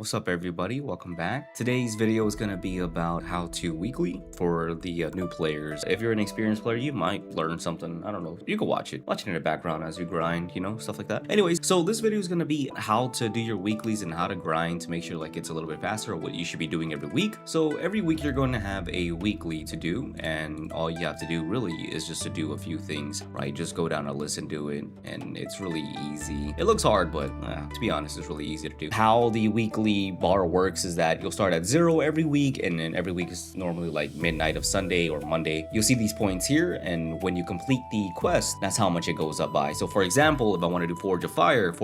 What's up everybody, welcome back. Today's video is going to be about how to weekly for the new players. If you're an experienced player, you might learn something. I don't know, you can watch it in the background as you grind, you know, stuff like that. Anyways, so this video is going to be how to do your weeklies and how to grind to make sure like it's a little bit faster, or what you should be doing every week. So every week you're going to have a weekly to do, and all you have to do really is just to do a few things, right? Just go down a list and do it, and it's really easy. It looks hard, but to be honest, it's really easy to do. How the weekly bar works is that you'll start at 0 every week, and then every week is normally like midnight of Sunday or Monday. You'll see these points here, and when you complete the quest, that's how much it goes up by. So for example, if I want to do Forge of Fire,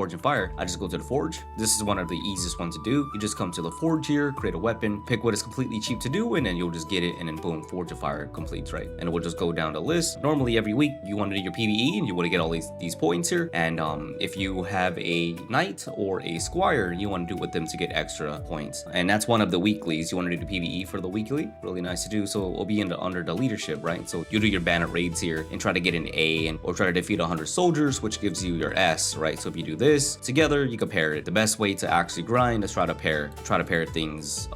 I just go to the Forge. This is one of the easiest ones to do. You just come to the Forge here, create a weapon, pick what is completely cheap to do, and then you'll just get it, and then boom, Forge of Fire completes, right? And it will just go down the list. Normally every week you want to do your PvE and you want to get all these points here, and if you have a knight or a squire, you want to do with them to get extra points, and that's one of the weeklies. You want to do the PvE for the weekly, really nice to do. So it'll be under the leadership, right? So you do your banner raids here and try to get an A, or try to defeat 100 soldiers, which gives you your S, right? So if you do this together, you can pair it. The best way to actually grind is try to pair things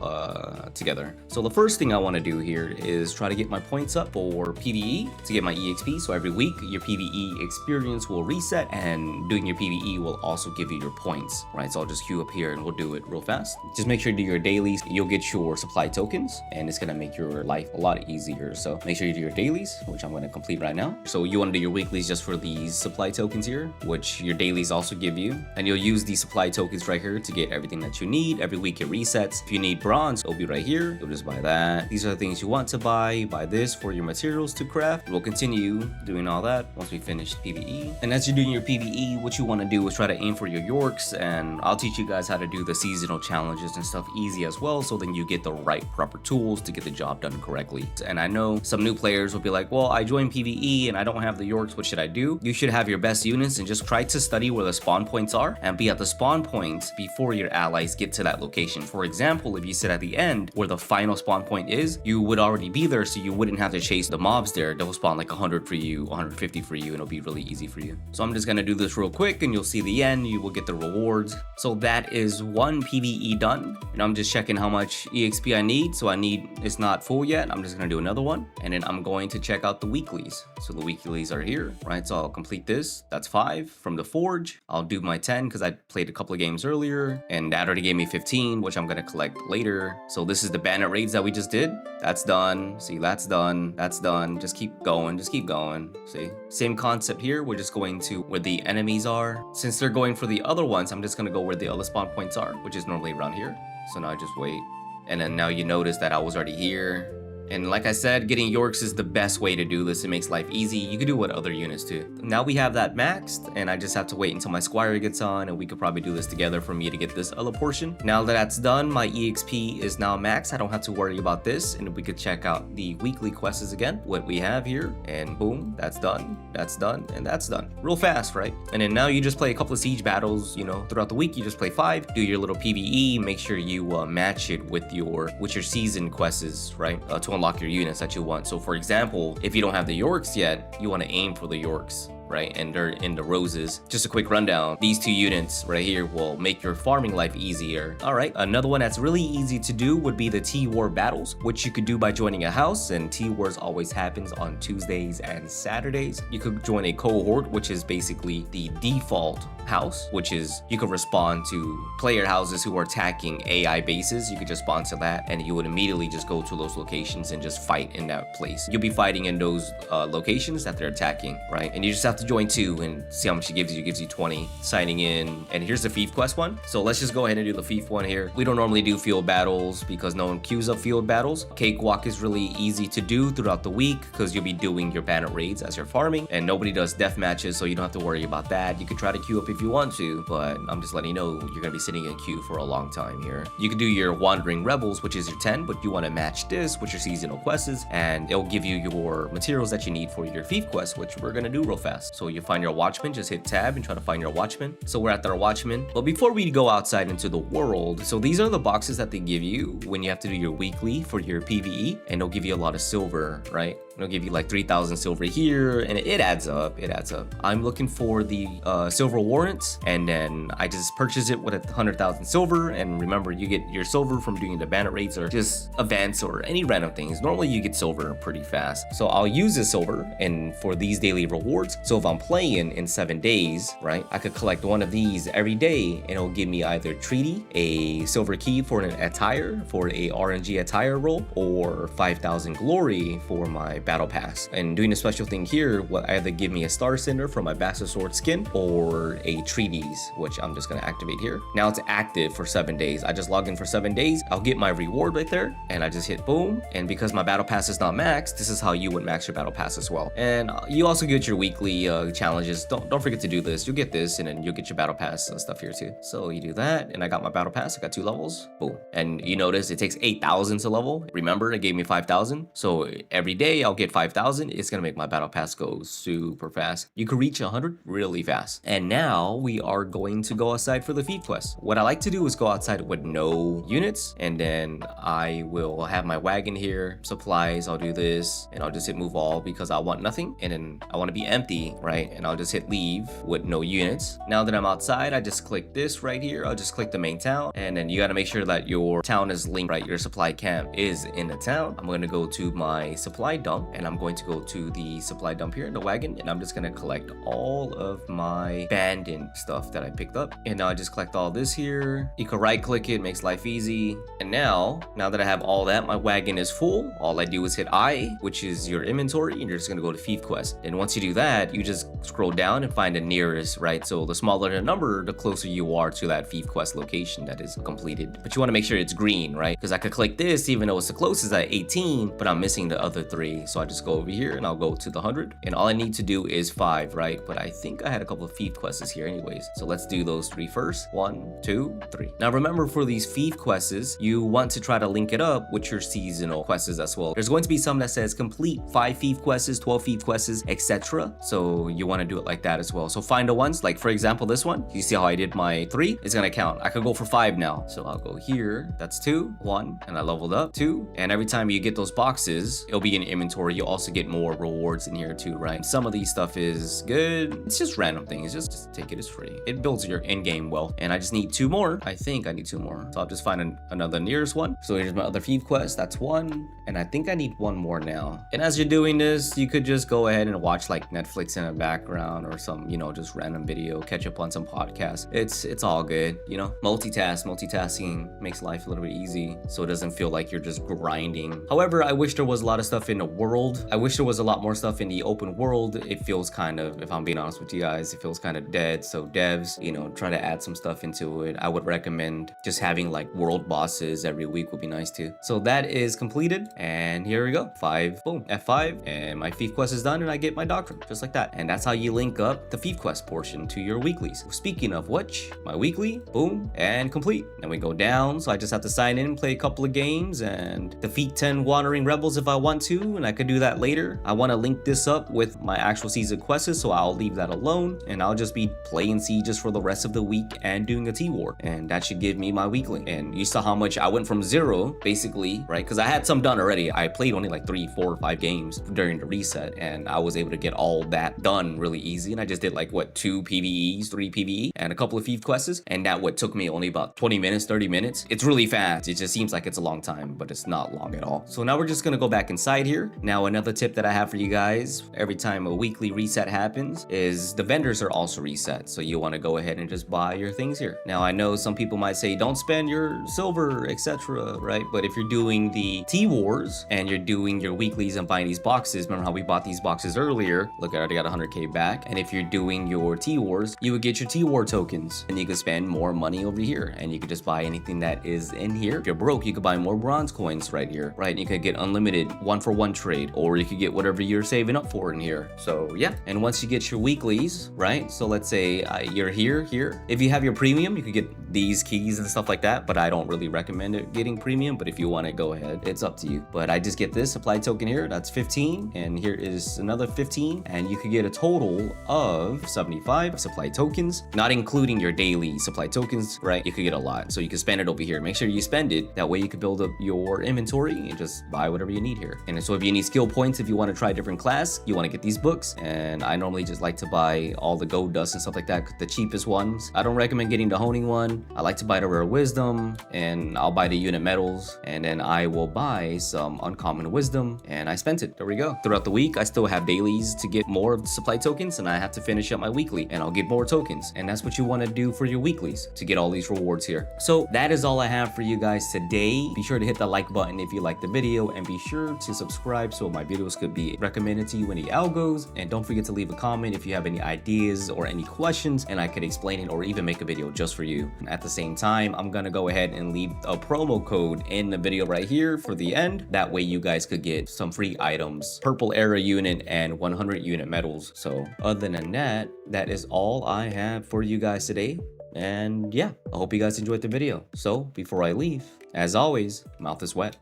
together. So the first thing I want to do here is try to get my points up for PvE to get my EXP. So every week your PvE experience will reset, and doing your PvE will also give you your points, right? So I'll just queue up here and we'll do it real fast. Just make sure you do your dailies. You'll get your supply tokens, and it's gonna make your life a lot easier. So make sure you do your dailies, which I'm going to complete right now. So you want to do your weeklies just for these supply tokens here, which your dailies also give you, and you'll use these supply tokens right here to get everything that you need. Every week it resets. If you need bronze, it'll be right here. You'll just buy that. These are the things you want to buy. Buy this for your materials to craft. We'll continue doing all that once we finish PvE. And as you're doing your PvE, what you want to do is try to aim for your Yorks, and I'll teach you guys how to do the seasonal challenges and stuff easy as well, so then you get the right proper tools to get the job done correctly. And I know some new players will be like, well, I joined PvE and I don't have the Yorks, what should I do? You should have your best units and just try to study where the spawn points are and be at the spawn points before your allies get to that location. For example, if you sit at the end where the final spawn point is, you would already be there, so you wouldn't have to chase the mobs there. They'll spawn like 100 for you, 150 for you, and it'll be really easy for you. So I'm just gonna do this real quick, and you'll see the end. You will get the rewards. So that is one PvE done, and I'm just checking how much EXP I need. So it's not full yet. I'm just gonna do another one, and then I'm going to check out the weeklies. So the weeklies are here, right? So I'll complete this. That's 5 from the Forge. I'll do my 10 because I played a couple of games earlier, and that already gave me 15, which I'm gonna collect later. So this is the banner raids that we just did. That's done. See, that's done. That's done. Just keep going. Just keep going. See, same concept here. We're just going to where the enemies are. Since they're going for the other ones, I'm just gonna go where the other spawn points are, which is normally around here. So now I just wait. And then now you notice that I was already here. And like I said, getting Yorks is the best way to do this. It makes life easy. You can do what other units do. Now we have that maxed, and I just have to wait until my squire gets on, and we could probably do this together for me to get this other portion. Now that that's done, my EXP is now maxed. I don't have to worry about this, and we could check out the weekly quests again, what we have here, and boom, that's done, and that's done. Real fast, right? And then now you just play a couple of siege battles, you know, throughout the week. You just play 5, do your little PvE, make sure you match it with your season quests, right? To unlock your units that you want. So for example, if you don't have the Yorks yet, you want to aim for the Yorks, right? And they're in the roses. Just a quick rundown. These 2 units right here will make your farming life easier. All right, another one that's really easy to do would be the T-War battles, which you could do by joining a house, and T-Wars always happens on Tuesdays and Saturdays. You could join a cohort, which is basically the default house, which is you could respond to player houses who are attacking AI bases. You could just spawn to that, and you would immediately just go to those locations and just fight in that place. You'll be fighting in those locations that they're attacking, right? And you just have to join 2 and see how much it gives you. It gives you 20 signing in. And here's the Fief Quest one. So let's just go ahead and do the Fief one here. We don't normally do field battles because no one queues up field battles. Cakewalk is really easy to do throughout the week because you'll be doing your banner raids as you're farming, and nobody does death matches, so you don't have to worry about that. You could try to queue up if you want to, but I'm just letting you know you're gonna be sitting in queue for a long time here. You can do your Wandering Rebels, which is your 10, but you want to match this with your seasonal quests, and it'll give you your materials that you need for your Fief Quest, which we're gonna do real fast. So you find your Watchman, just hit tab and try to find your Watchman. So we're at our Watchman. But before we go outside into the world, so these are the boxes that they give you when you have to do your weekly for your PvE, and they'll give you a lot of silver, right? It'll give you like 3,000 silver here, and it adds up. It adds up. I'm looking for the silver warrants, and then I just purchase it with 100,000 silver. And remember, you get your silver from doing the bandit raids or just events or any random things. Normally you get silver pretty fast, so I'll use the silver and for these daily rewards. So if I'm playing in 7 days, right, I could collect one of these every day, and it'll give me either treaty, a silver key for an attire, for a RNG attire roll, or 5,000 glory for my battle pass. And doing a special thing here will either give me a star cinder for my bastard sword skin or a treaties, which I'm just gonna activate here. Now it's active for 7 days. I just log in for 7 days. I'll get my reward right there, and I just hit boom. And because my battle pass is not maxed, this is how you would max your battle pass as well. And you also get your weekly challenges. Don't forget to do this. You'll get this, and then you'll get your battle pass and stuff here too. So you do that, and I got my battle pass. I got 2 levels. Boom. And you notice it takes 8,000 to level. Remember, it gave me 5,000. So every day I'll get 5,000. It's gonna make my battle pass go super fast. You can reach 100 really fast. And now we are going to go outside for the Fief quest. What I like to do is go outside with no units, and then I will have my wagon here, supplies. I'll do this, and I'll just hit move all because I want nothing, and then I want to be empty, right? And I'll just hit leave with no units. Now that I'm outside, I just click this right here. I'll just click the main town, and then you got to make sure that your town is linked, right? Your supply camp is in the town. I'm going to go to my supply dump, and I'm going to go to the supply dump here in the wagon, and I'm just going to collect all of my bandit stuff that I picked up. And now I just collect all this here. You can right click it, makes life easy. And now that I have all that, my wagon is full. All I do is hit I, which is your inventory, and you're just gonna go to Fief Quest. And once you do that, you just scroll down and find the nearest, right? So the smaller the number, the closer you are to that Fief Quest location that is completed. But you want to make sure it's green, right? Because I could click this even though it's the closest at 18, but I'm missing the other 3. So I just go over here and I'll go to the 100, and all I need to do is 5, right? But I think I had a couple of Fief Quests here anyways. So let's do those 3 first. 1, 2, 3. Now remember, for these Fief Quests, you want to try to link it up with your seasonal quests as well. There's going to be some that says complete 5 Fief Quests, 12 Fief Quests, etc. So you want to do it like that as well. So find the ones, like for example, this one. You see how I did my 3? It's gonna count. I could go for 5 now. So I'll go here. That's 2, 1, and I leveled up 2. And every time you get those boxes, it'll be in inventory. You also get more rewards in here too, right? Some of these stuff is good. It's just random things. Just take it as free. It builds your in-game wealth. And I just need 2 more. I think I need 2 more. So I'll just find another nearest one. So here's my other Fief quest. That's 1. And I think I need 1 more now. And as you're doing this, you could just go ahead and watch like Netflix in the background or some, just random video, catch up on some podcasts. It's all good, multitasking makes life a little bit easy, so it doesn't feel like you're just grinding. However, I wish there was a lot of stuff in the world. I wish there was a lot more stuff in the open world. It feels kind of, if I'm being honest with you guys, it feels kind of dead. So devs, try to add some stuff into it. I would recommend just having like world bosses every week would be nice too. So that is completed, and here we go. 5, boom, F5, and my Fief quest is done, and I get my doctrine just like that. And that's how you link up the Fief quest portion to your weeklies. Speaking of which, my weekly, boom, and complete. Then we go down, so I just have to sign in, play a couple of games, and defeat 10 wandering rebels if I want to, and I could do that later. I want to link this up with my actual season quests, so I'll leave that alone, and I'll just be playing sieges for the rest of the week and doing a T-War, and that should give me my weekly. And you saw how much I went from 0, basically, right? Because I had some done already. I played only like 3, 4, 5 games during the reset, and I was able to get all that done really easy. And I just did like, 2 PvEs, 3 PvE, and a couple of Fief quests, and that what took me only about 20 minutes, 30 minutes. It's really fast. It just seems like it's a long time, but it's not long at all. So now we're just gonna go back inside here. Now another tip that I have for you guys, every time a weekly reset happens, is the vendors are also reset. So you want to go ahead and just buy your things here. Now I know some people might say don't spend your silver, etc., right? But if you're doing the T-Wars and you're doing your weeklies and buying these boxes, remember how we bought these boxes earlier? Look, I already got 100k back. And if you're doing your T-Wars, you would get your T-War tokens, and you could spend more money over here, and you could just buy anything that is in here. If you're broke, you could buy more bronze coins right here, right? And you could get unlimited 1-for-1 trade, or you could get whatever you're saving up for in here. So yeah, and once you get your weeklies, right? So let's say you're here. If you have your premium, you could get these keys and stuff like that, but I don't really recommend it getting premium. But if you want to go ahead, it's up to you. But I just get this supply token here. That's 15, and here is another 15, and you could get a total of 75 supply tokens, not including your daily supply tokens, right? You could get a lot, so you can spend it over here. Make sure you spend it. That way you can build up your inventory and just buy whatever you need here. And so if you need need skill points if you want to try a different class. You want to get these books, and I normally just like to buy all the gold dust and stuff like that, the cheapest ones. I don't recommend getting the honing one. I like to buy the rare wisdom, and I'll buy the unit medals, and then I will buy some uncommon wisdom, and I spent it. There we go. Throughout the week, I still have dailies to get more of the supply tokens, and I have to finish up my weekly, and I'll get more tokens. And that's what you want to do for your weeklies to get all these rewards here. So that is all I have for you guys today. Be sure to hit the like button if you like the video, and be sure to subscribe so my videos could be recommended to you in the algos. And don't forget to leave a comment if you have any ideas or any questions, and I could explain it or even make a video just for you. And at the same time, I'm gonna go ahead and leave a promo code in the video right here for the end. That way you guys could get some free items, purple era unit and 100 unit medals. So other than that, that is all I have for you guys today. And yeah, I hope you guys enjoyed the video. So before I leave, as always, mouth is wet.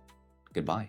Goodbye.